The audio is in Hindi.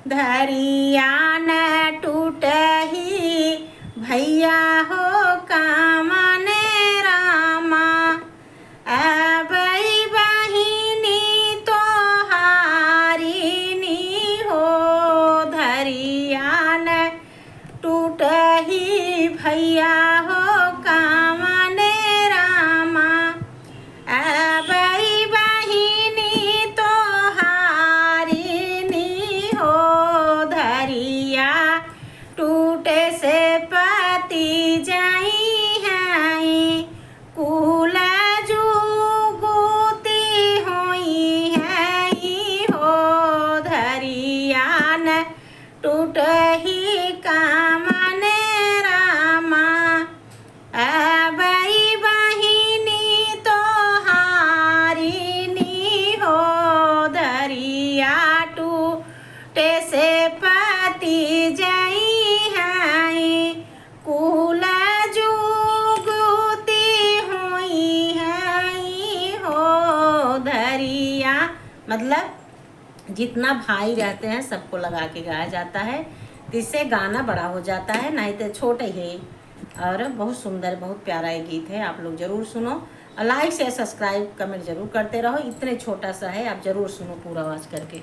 धरिया न टूटही भैया हो कामने रामा। अबई बहिनी तोहारिनी हो धरिया न टूटही भैया हो कामने रामा। अबई बहिनी तोहारिनी हो धरिया टूटे से पति जाई हैं कुल जुगुती होई हैं हो धरिया न टूटही कामने रामा। अबई बहिनी तोहारिनी हो धरिया टूटे से पति जाई हैं कुल जुगुती हुई हैं हो धरिया। मतलब जितना भाई रहते हैं सबको लगा के गाया जाता है, इससे गाना बड़ा हो जाता है, नहीं तो छोटे ही। और बहुत सुंदर बहुत प्यारा ये गीत है, आप लोग ज़रूर सुनो और लाइक शेयर सब्सक्राइब कमेंट जरूर करते रहो। इतने छोटा सा है, आप ज़रूर सुनो पूरा आवाज़ करके।